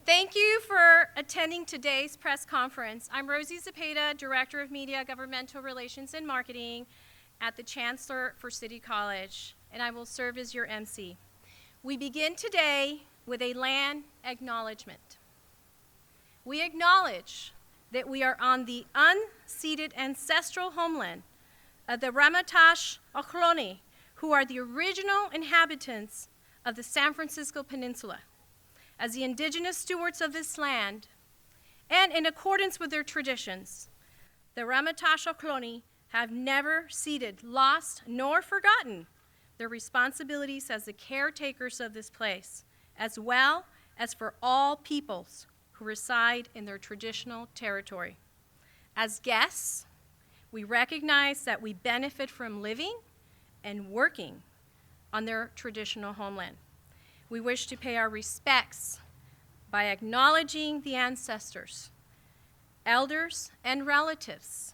Thank you for attending today's press conference. I'm Rosie Zepeda, Director of Media, Governmental Relations, and Marketing at the Chancellor for City College, and I will serve as your MC. We begin today with a land acknowledgement. We acknowledge that we are on the unceded ancestral homeland of the Ramatash Ohlone, who are the original inhabitants of the San Francisco Peninsula. As the indigenous stewards of this land, and in accordance with their traditions, the Ramatash Ohlone have never ceded, lost, nor forgotten their responsibilities as the caretakers of this place, as well as for all peoples who reside in their traditional territory. As guests, we recognize that we benefit from living and working on their traditional homeland. We wish to pay our respects by acknowledging the ancestors, elders, and relatives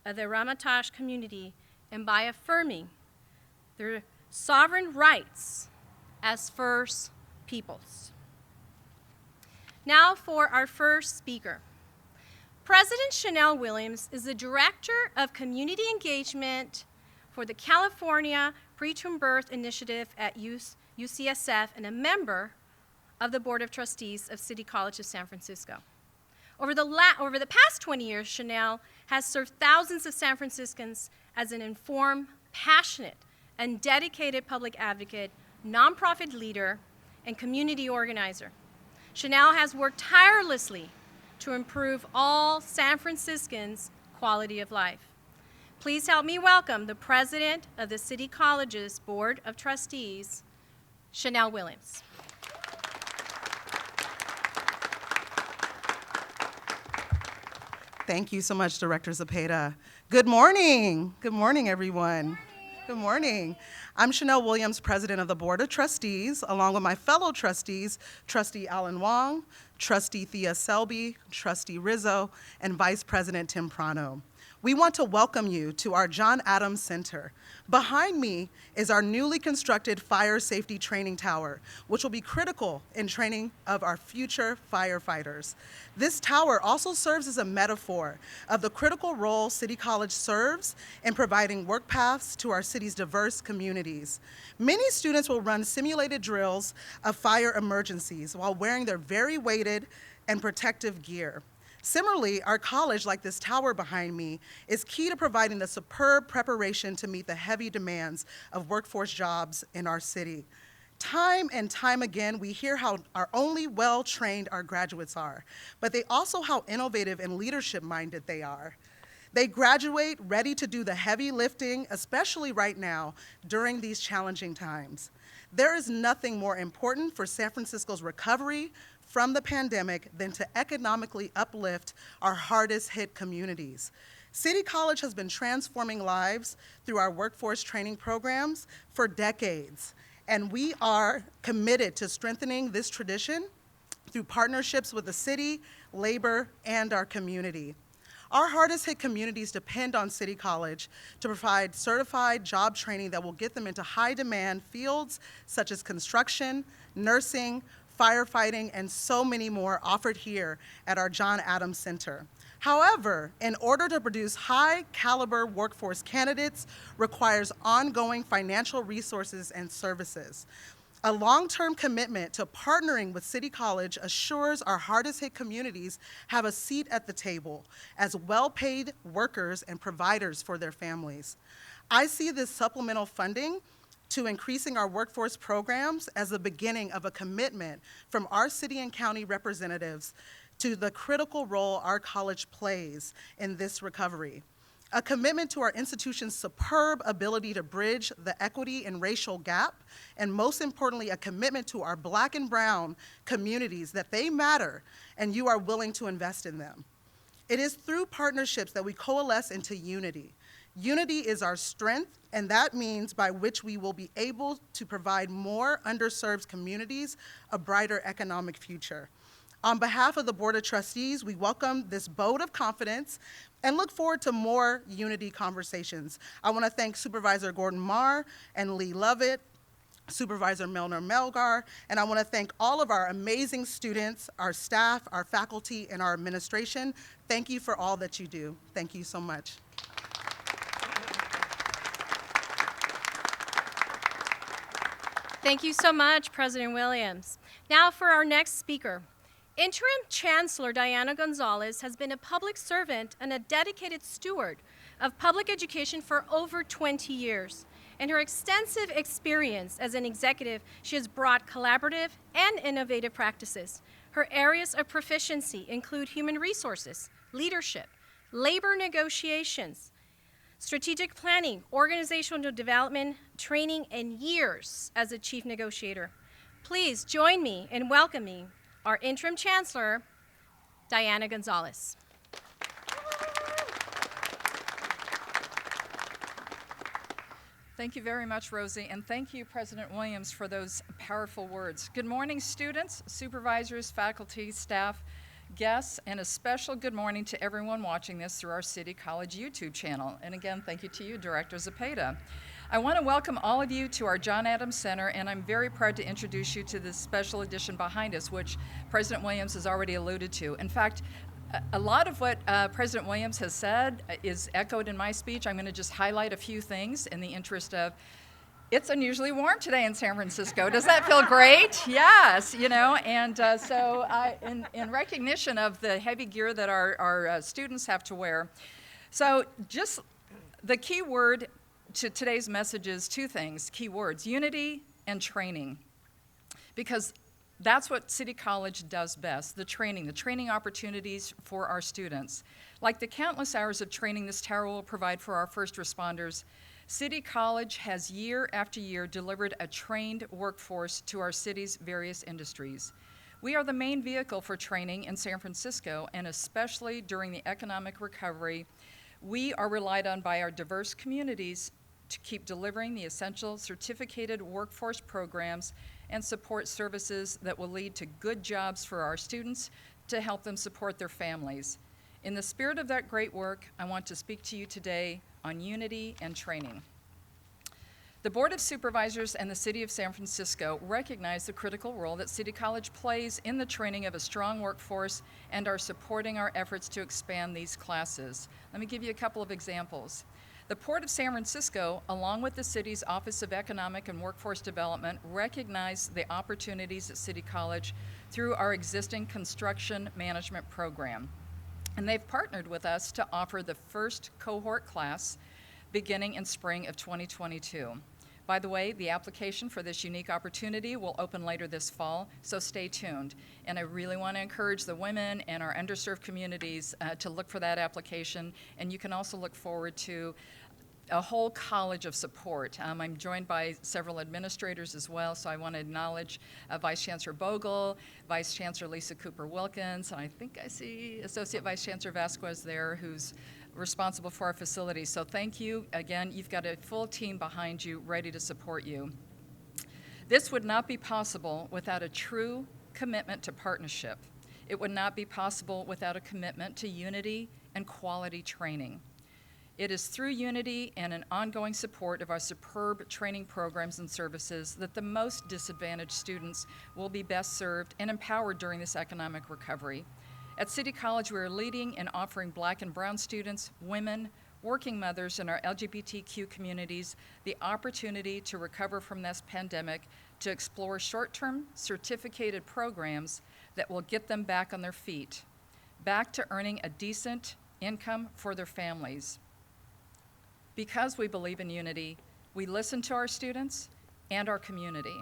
of the Ramatash community, and by affirming their sovereign rights as First Peoples. Now for our first speaker. President Chanel Williams is the Director of Community Engagement for the California Preterm Birth Initiative at UCSF and a member of the Board of Trustees of City College of San Francisco. Over the past 20 years, Chanel has served thousands of San Franciscans as an informed, passionate, and dedicated public advocate, nonprofit leader, and community organizer. Chanel has worked tirelessly to improve all San Franciscans' quality of life. Please help me welcome the President of the City College's Board of Trustees, Chanel Williams. Thank you so much, Director Zepeda. Good morning. Good morning, everyone. Good morning. I'm Chanel Williams, President of the Board of Trustees, along with my fellow trustees, Trustee Alan Wong, Trustee Thea Selby, Trustee Rizzo, and Vice President Tim Prano. We want to welcome you to our John Adams Center. Behind me is our newly constructed fire safety training tower, which will be critical in training of our future firefighters. This tower also serves as a metaphor of the critical role City College serves in providing work paths to our city's diverse communities. Many students will run simulated drills of fire emergencies while wearing their very weighted and protective gear. Similarly, our college, like this tower behind me, is key to providing the superb preparation to meet the heavy demands of workforce jobs in our city. Time and time again, we hear how only well-trained our graduates are, but they also how innovative and leadership-minded they are. They graduate ready to do the heavy lifting, especially right now, during these challenging times. There is nothing more important for San Francisco's recovery from the pandemic than to economically uplift our hardest hit communities. City College has been transforming lives through our workforce training programs for decades, and we are committed to strengthening this tradition through partnerships with the city, labor, and our community. Our hardest hit communities depend on City College to provide certified job training that will get them into high demand fields such as construction, nursing, firefighting, and so many more offered here at our John Adams Center. However, in order to produce high caliber workforce candidates requires ongoing financial resources and services. A long-term commitment to partnering with City College assures our hardest hit communities have a seat at the table as well-paid workers and providers for their families. I see this supplemental funding to increasing our workforce programs as the beginning of a commitment from our city and county representatives to the critical role our college plays in this recovery. A commitment to our institution's superb ability to bridge the equity and racial gap, and most importantly, a commitment to our Black and brown communities that they matter and you are willing to invest in them. It is through partnerships that we coalesce into unity. Unity is our strength, and that means by which we will be able to provide more underserved communities a brighter economic future. On behalf of the Board of Trustees, we welcome this vote of confidence and look forward to more unity conversations. I want to thank Supervisor Gordon Marr and Lee Lovett Supervisor Milner Melgar, and I want to thank all of our amazing students, our staff, our faculty, and our administration. Thank you for all that you do. Thank you so much. Thank you so much, President Williams. Now for our next speaker. Interim Chancellor Diana Gonzalez has been a public servant and a dedicated steward of public education for over 20 years. In her extensive experience as an executive, she has brought collaborative and innovative practices. Her areas of proficiency include human resources, leadership, labor negotiations, strategic planning, organizational development, training, and years as a chief negotiator. Please join me in welcoming our Interim Chancellor, Diana Gonzalez. Thank you very much, Rosie, and thank you, President Williams, for those powerful words. Good morning, students, supervisors, faculty, staff, guests, and a special good morning to everyone watching this through our City College YouTube channel. And again, thank you to you, Director Zepeda. I want to welcome all of you to our John Adams Center, and I'm very proud to introduce you to this special edition behind us, which President Williams has already alluded to. In fact, a lot of what President Williams has said is echoed in my speech. I'm going to just highlight a few things in the interest of, it's unusually warm today in San Francisco. Does that feel great? Yes, you know, and in recognition of the heavy gear that our students have to wear. So just the key word to today's message is two things, key words, unity and training. Because that's what City College does best, the training opportunities for our students. Like the countless hours of training this tower will provide for our first responders, City College has year after year delivered a trained workforce to our city's various industries. We are the main vehicle for training in San Francisco, and especially during the economic recovery, we are relied on by our diverse communities to keep delivering the essential certificated workforce programs and support services that will lead to good jobs for our students to help them support their families. In the spirit of that great work, I want to speak to you today on unity and training. The Board of Supervisors and the City of San Francisco recognize the critical role that City College plays in the training of a strong workforce and are supporting our efforts to expand these classes. Let me give you a couple of examples. The Port of San Francisco, along with the city's Office of Economic and Workforce Development, recognize the opportunities at City College through our existing construction management program. And they've partnered with us to offer the first cohort class beginning in spring of 2022. By the way, the application for this unique opportunity will open later this fall, so stay tuned. And I really want to encourage the women and our underserved communities to look for that application, and you can also look forward to a whole college of support. I'm joined by several administrators as well, so I want to acknowledge Vice Chancellor Bogle, Vice Chancellor Lisa Cooper-Wilkins, and I think I see Associate Vice Chancellor Vasquez there, who's responsible for our facilities. So thank you. Again, you've got a full team behind you ready to support you. This would not be possible without a true commitment to partnership. It would not be possible without a commitment to unity and quality training. It is through unity and an ongoing support of our superb training programs and services that the most disadvantaged students will be best served and empowered during this economic recovery. At City College, we are leading in offering Black and brown students, women, working mothers, and our LGBTQ communities the opportunity to recover from this pandemic, to explore short-term certificated programs that will get them back on their feet, back to earning a decent income for their families. Because we believe in unity, we listen to our students and our community.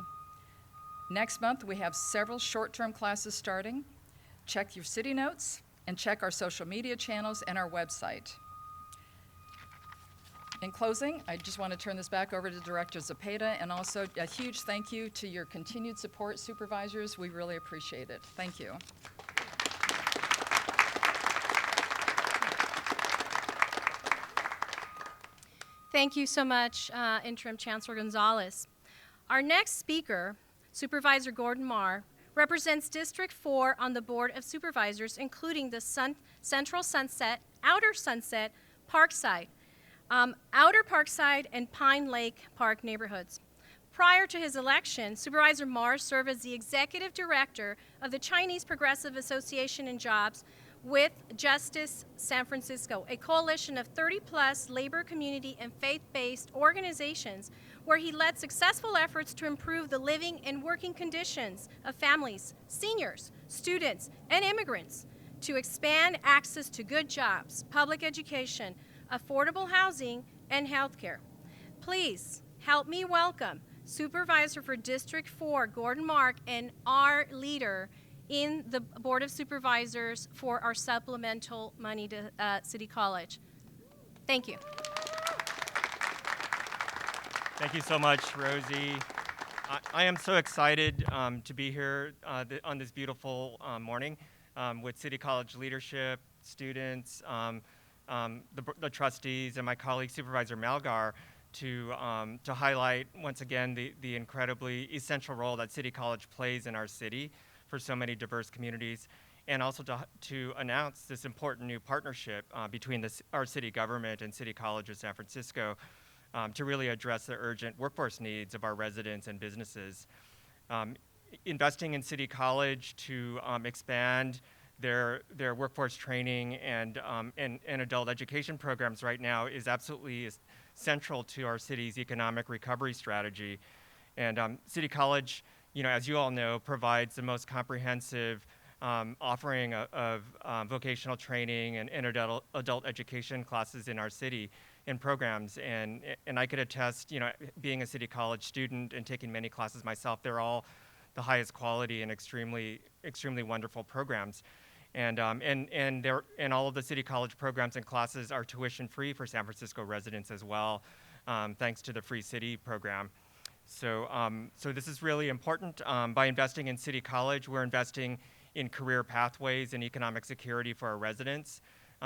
Next month, we have several short-term classes starting. Check your city notes and check our social media channels and our website. In closing, I just want to turn this back over to Director Zepeda, and also a huge thank you to your continued support, supervisors. We really appreciate it. Thank you. Thank you so much, Interim Chancellor Gonzalez. Our next speaker, Supervisor Gordon Marr, represents District 4 on the Board of Supervisors, including the Central Sunset, Outer Sunset, Parkside, Outer Parkside, and Pine Lake Park neighborhoods. Prior to his election, Supervisor Mars served as the executive director of the Chinese Progressive Association in Jobs with Justice San Francisco, a coalition of 30-plus labor, community, and faith-based organizations where he led successful efforts to improve the living and working conditions of families, seniors, students, and immigrants, to expand access to good jobs, public education, affordable housing, and health care. Please help me welcome Supervisor for District 4, Gordon Mark, and our leader in the Board of Supervisors for our supplemental money to City College. Thank you. Thank you so much, Rosie. I am so excited to be here on this beautiful morning with City College leadership, students, the trustees, and my colleague Supervisor Malgar to highlight once again the incredibly essential role that City College plays in our city for so many diverse communities, and also to announce this important new partnership between our city government and City College of San Francisco to really address the urgent workforce needs of our residents and businesses. Investing in City College to expand their workforce training and adult education programs right now is absolutely central to our city's economic recovery strategy. And City College, as you all know, provides the most comprehensive offering of vocational training and adult education classes in our city and programs. And I could attest, being a City College student and taking many classes myself, they're all the highest quality and extremely wonderful programs. And all of the City College programs and classes are tuition free for San Francisco residents as well, thanks to the Free City program. So this is really important. By investing in City College, we're investing in career pathways and economic security for our residents.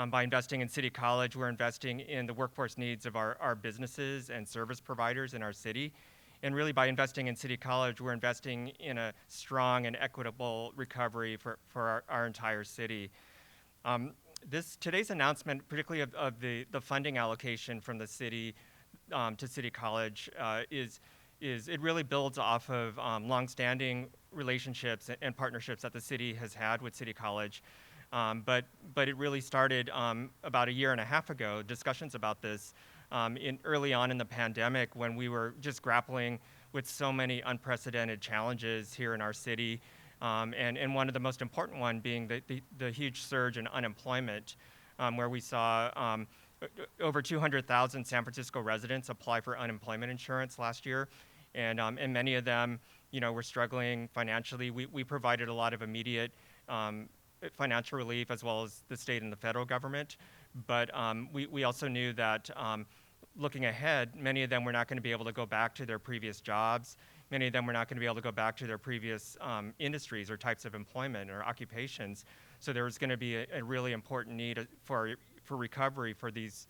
By investing in City College, we're investing in the workforce needs of our businesses and service providers in our city. And really, by investing in City College, we're investing in a strong and equitable recovery for our entire city. Today's announcement, particularly of the funding allocation from the city to City College, it really builds off of longstanding relationships and partnerships that the city has had with City College. But it really started about a year and a half ago, discussions about this, early on in the pandemic, when we were just grappling with so many unprecedented challenges here in our city, and one of the most important one being the huge surge in unemployment, where we saw over 200,000 San Francisco residents apply for unemployment insurance last year, and many of them, were struggling financially. We provided a lot of immediate financial relief, as well as the state and the federal government. But we also knew that looking ahead, many of them were not going to be able to go back to their previous jobs. Many of them were not going to be able to go back to their previous industries or types of employment or occupations. So there was going to be a really important need for recovery for these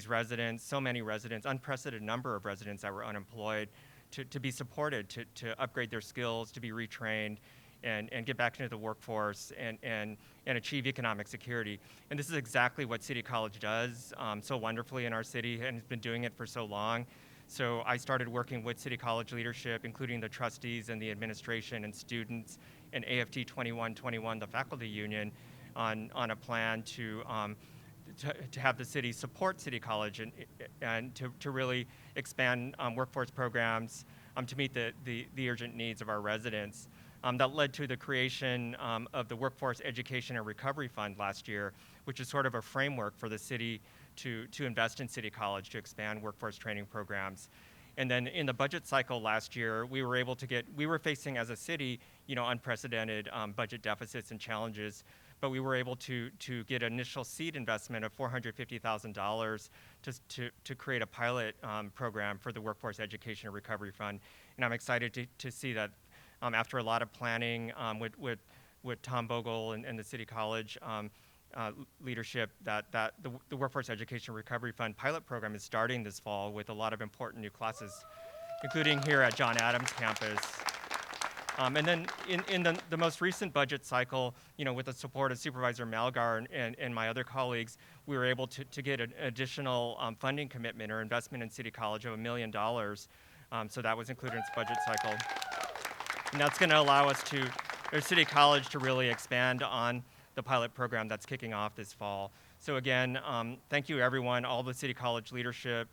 residents, so many residents, unprecedented number of residents that were unemployed, to be supported, to upgrade their skills, to be retrained, and get back into the workforce and achieve economic security. And this is exactly what City College does so wonderfully in our city, and has been doing it for so long. So I started working with City College leadership, including the trustees and the administration and students, and AFT 2121, the faculty union, on a plan to have the city support City College and to really expand workforce programs to meet the urgent needs of our residents. That led to the creation of the Workforce Education and Recovery Fund last year, which is sort of a framework for the city to invest in City College to expand workforce training programs. And then in the budget cycle last year, we were facing as a city, unprecedented budget deficits and challenges, but we were able to get initial seed investment of $450,000 to create a pilot program for the Workforce Education and Recovery Fund. And I'm excited to see that after a lot of planning with Tom Bogle and the City College leadership, that the Workforce Education Recovery Fund pilot program is starting this fall with a lot of important new classes, including here at John Adams campus. And then in the most recent budget cycle, with the support of Supervisor Malgar and my other colleagues, we were able to get an additional funding commitment or investment in City College of $1 million So that was included in its budget cycle. And that's going to allow us or City College to really expand on the pilot program that's kicking off this fall. So again, thank you everyone, all the City College leadership,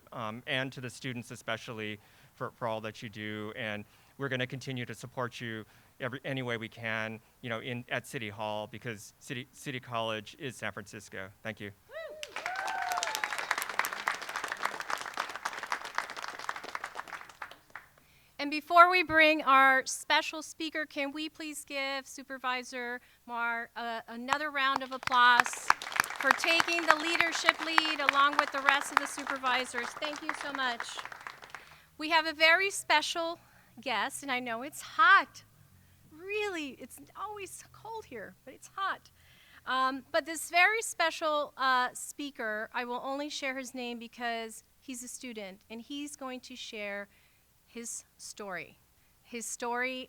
and to the students especially for all that you do. And we're going to continue to support you any way we can, at City Hall, because City College is San Francisco. Thank you. And before we bring our special speaker, can we please give Supervisor Mar another round of applause for taking the leadership lead along with the rest of the supervisors. Thank you so much. We have a very special guest, and I know it's hot. Really, it's always cold here, but it's hot. But this very special speaker, I will only share his name because he's a student, and he's going to share his story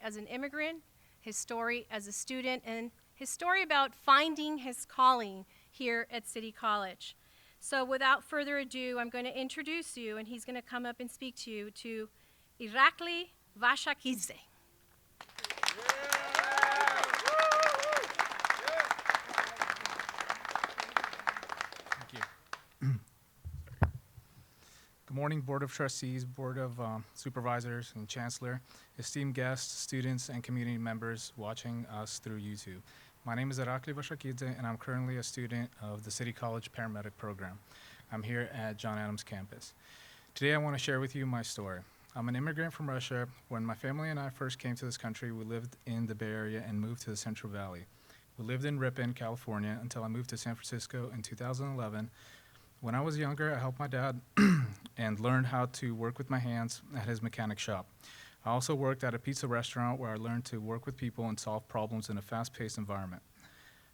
as an immigrant, his story as a student, and his story about finding his calling here at City College. So without further ado, I'm going to introduce you, and he's going to come up and speak to you, to Irakli Vashakidze. Good morning, Board of Trustees, Board of Supervisors, and Chancellor, esteemed guests, students, and community members watching us through YouTube. My name is Irakli Vashakidze, and I'm currently a student of the City College Paramedic Program. I'm here at John Adams campus. Today I want to share with you my story. I'm an immigrant from Russia. When my family and I first came to this country, we lived in the Bay Area and moved to the Central Valley. We lived in Ripon, California, until I moved to San Francisco in 2011. When I was younger, I helped my dad and learned how to work with my hands at his mechanic shop. I also worked at a pizza restaurant where I learned to work with people and solve problems in a fast-paced environment.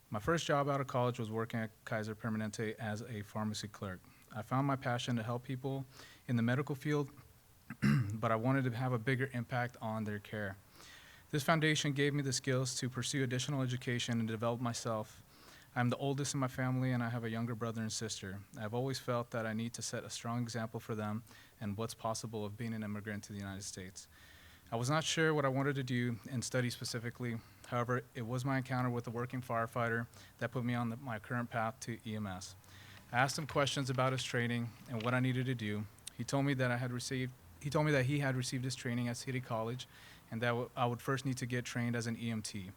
My first job out of college was working at Kaiser Permanente as a pharmacy clerk. I found my passion to help people in the medical field, but I wanted to have a bigger impact on their care. This foundation gave me the skills to pursue additional education and develop myself. I'm the oldest in my family, and I have a younger brother and sister. I've always felt that I need to set a strong example for them and what's possible of being an immigrant to the United States. I was not sure what I wanted to do and study specifically. However, it was my encounter with a working firefighter that put me on my current path to EMS. I asked him questions about his training and what I needed to do. He told me that he had received his training at City College and that I would first need to get trained as an EMT.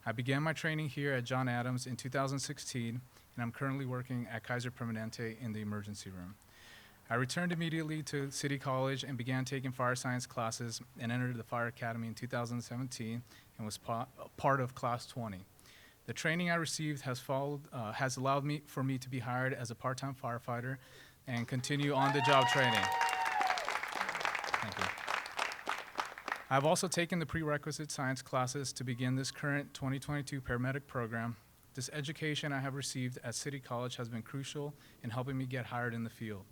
I began my training here at John Adams in 2016, and I'm currently working at Kaiser Permanente in the emergency room. I returned immediately to City College and began taking fire science classes and entered the Fire Academy in 2017 and was part of Class 20. The training I received has allowed me to be hired as a part-time firefighter and continue on-the-job training. Thank you. I've also taken the prerequisite science classes to begin this current 2022 paramedic program. This education I have received at City College has been crucial in helping me get hired in the field.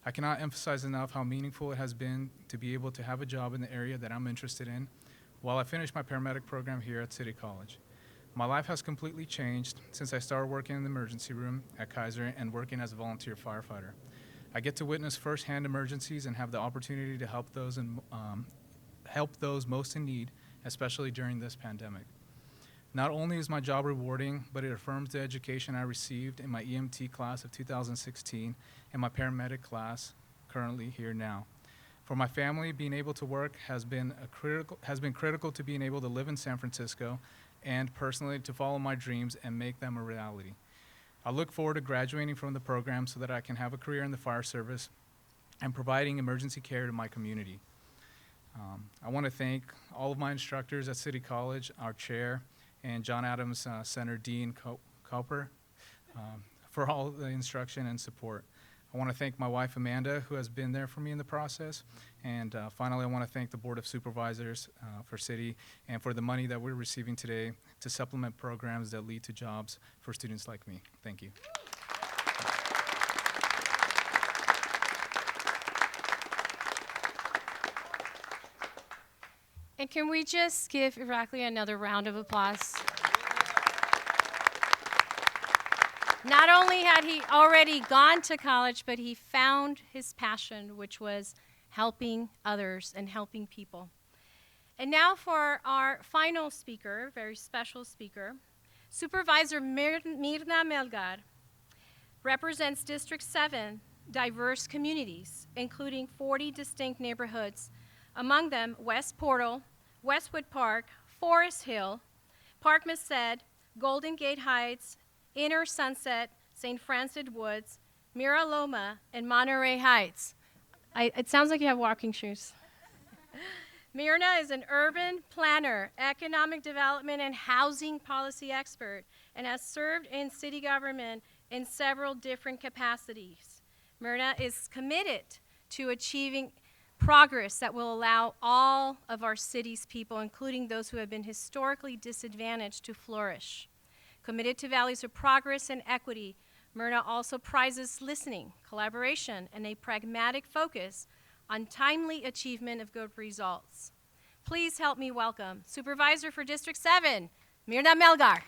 I cannot emphasize enough how meaningful it has been to be able to have a job in the area that I'm interested in while I finish my paramedic program here at City College. My life has completely changed since I started working in the emergency room at Kaiser and working as a volunteer firefighter. I get to witness firsthand emergencies and have the opportunity to help those most in need, especially during this pandemic. Not only is my job rewarding, but it affirms the education I received in my EMT class of 2016 and my paramedic class currently here now. For my family, being able to work has been critical to being able to live in San Francisco and personally to follow my dreams and make them a reality. I look forward to graduating from the program so that I can have a career in the fire service and providing emergency care to my community. I want to thank all of my instructors at City College, our chair, and John Adams Center Dean Cowper for all the instruction and support. I want to thank my wife Amanda, who has been there for me in the process. And finally, I want to thank the Board of Supervisors for City and for the money that we're receiving today to supplement programs that lead to jobs for students like me. Thank you. And can we just give Irakli another round of applause? Not only had he already gone to college, but he found his passion, which was helping others and helping people. And now for our final speaker, very special speaker, Supervisor Mirna Melgar represents District 7 diverse communities, including 40 distinct neighborhoods, among them West Portal, Westwood Park, Forest Hill, Park Merced, Golden Gate Heights, Inner Sunset, St. Francis Woods, Mira Loma, and Monterey Heights. It sounds like you have walking shoes. Mirna is an urban planner, economic development, and housing policy expert, and has served in city government in several different capacities. Mirna is committed to achieving progress that will allow all of our city's people, including those who have been historically disadvantaged, to flourish. Committed to values of progress and equity, Mirna also prizes listening, collaboration, and a pragmatic focus on timely achievement of good results. Please help me welcome Supervisor for District 7, Mirna Melgar.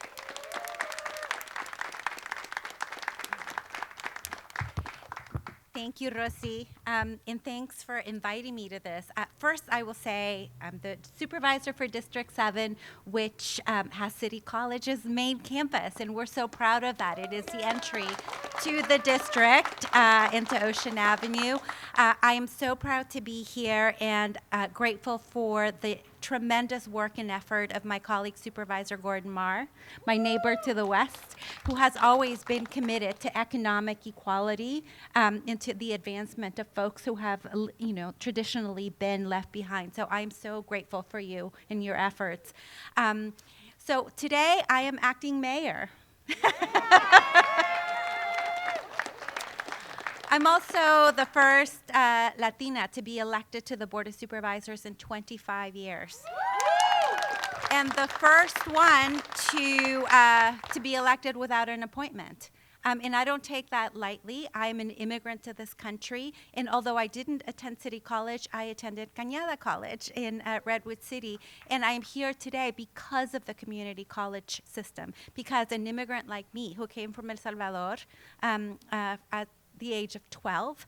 Thank you, Rosie, and thanks for inviting me to this. First, I will say I'm the supervisor for District 7, which has City College's main campus, and we're so proud of that. It is the entry to the district into Ocean Avenue. I am so proud to be here and grateful for the tremendous work and effort of my colleague Supervisor Gordon Marr, my neighbor to the west, who has always been committed to economic equality and to the advancement of folks who have, traditionally been left behind. So I'm so grateful for you and your efforts. So today I am acting mayor. I'm also the first Latina to be elected to the Board of Supervisors in 25 years. And the first one to be elected without an appointment. And I don't take that lightly. I'm an immigrant to this country, and although I didn't attend City College, I attended Cañada College in Redwood City, and I'm here today because of the community college system, because an immigrant like me who came from El Salvador at the age of 12,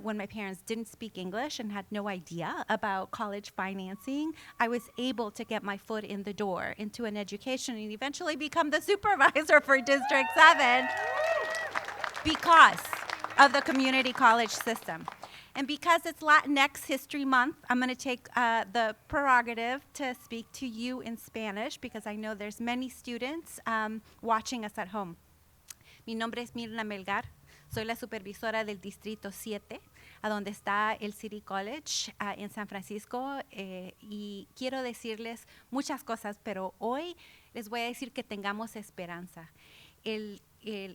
when my parents didn't speak English and had no idea about college financing, I was able to get my foot in the door into an education and eventually become the supervisor for District 7 because of the community college system. And because it's Latinx History Month, I'm going to take the prerogative to speak to you in Spanish because I know there's many students watching us at home. Mi nombre es Mirna Melgar. Soy la supervisora del Distrito 7, a donde está el City College en San Francisco, y quiero decirles muchas cosas, pero hoy les voy a decir que tengamos esperanza. El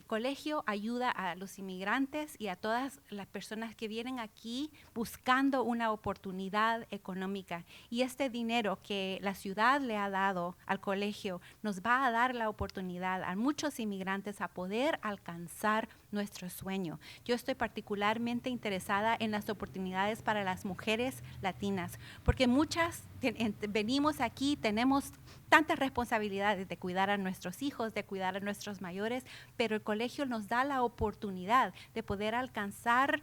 colegio ayuda a los inmigrantes y a todas las personas que vienen aquí buscando una oportunidad económica. Y este dinero que la ciudad le ha dado al colegio nos va a dar la oportunidad a muchos inmigrantes a poder alcanzar nuestro sueño. Yo estoy particularmente interesada en las oportunidades para las mujeres latinas, porque muchas venimos aquí, tenemos tantas responsabilidades de cuidar a nuestros hijos, de cuidar a nuestros mayores, pero el colegio nos da la oportunidad de poder alcanzar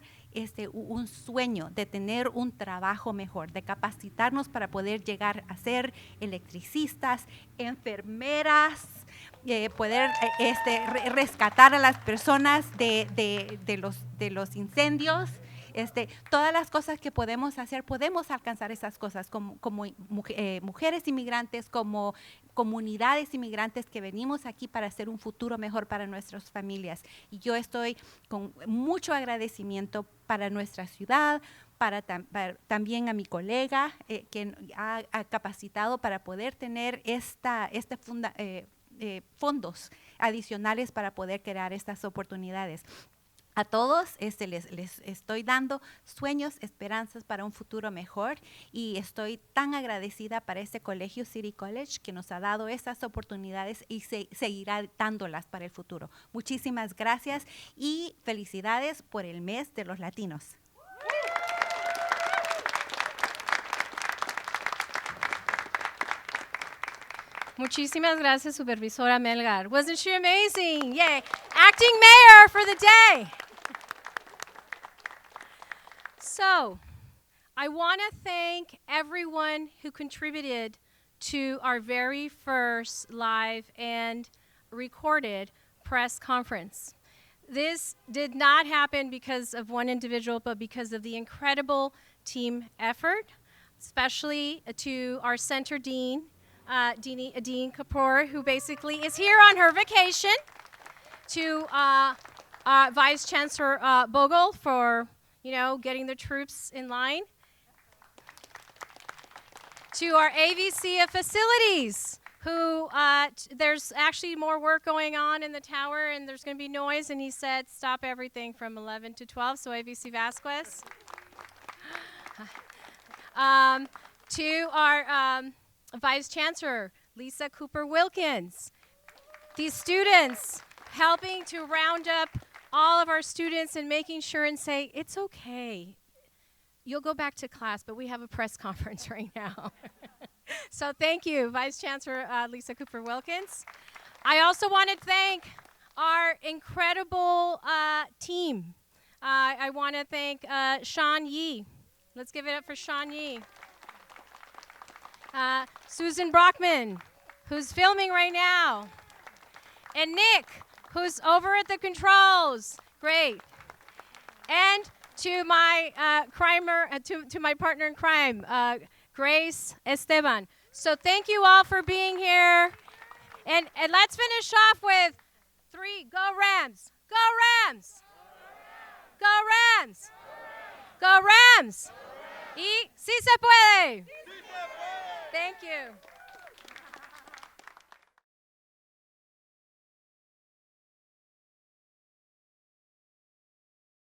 un sueño, de tener un trabajo mejor, de capacitarnos para poder llegar a ser electricistas, enfermeras, poder rescatar a las personas de los incendios. Todas las cosas que podemos hacer, podemos alcanzar esas cosas como mujeres inmigrantes, como comunidades inmigrantes que venimos aquí para hacer un futuro mejor para nuestras familias. Y yo estoy con mucho agradecimiento para nuestra ciudad, para también a mi colega que ha capacitado para poder tener fondos adicionales para poder crear estas oportunidades. A todos les estoy dando sueños, esperanzas para un futuro mejor y estoy tan agradecida para este colegio City College que nos ha dado estas oportunidades y seguirá dándolas para el futuro. Muchísimas gracias y felicidades por el mes de los latinos. Muchísimas gracias, Supervisora Melgar. Wasn't she amazing? Yay. Acting mayor for the day. So, I want to thank everyone who contributed to our very first live and recorded press conference. This did not happen because of one individual, but because of the incredible team effort, especially to our center dean, Dean Kapoor, who basically is here on her vacation, to Vice Chancellor Bogle for, getting the troops in line, to our AVC of Facilities, who there's actually more work going on in the tower and there's going to be noise, and he said stop everything from 11 to 12, so AVC Vasquez. To our Vice Chancellor, Lisa Cooper Wilkins. These students helping to round up all of our students and making sure and say, it's okay. You'll go back to class, but we have a press conference right now. So thank you, Vice Chancellor Lisa Cooper Wilkins. I also want to thank our incredible team. I want to thank Sean Yee. Let's give it up for Sean Yee. Susan Brockman, who's filming right now. And Nick, who's over at the controls. Great. And to my to my partner in crime, Grace Esteban. So thank you all for being here. And let's finish off with 3, go Rams. Go Rams. Go Rams. Go Rams. Y si se puede. Thank you.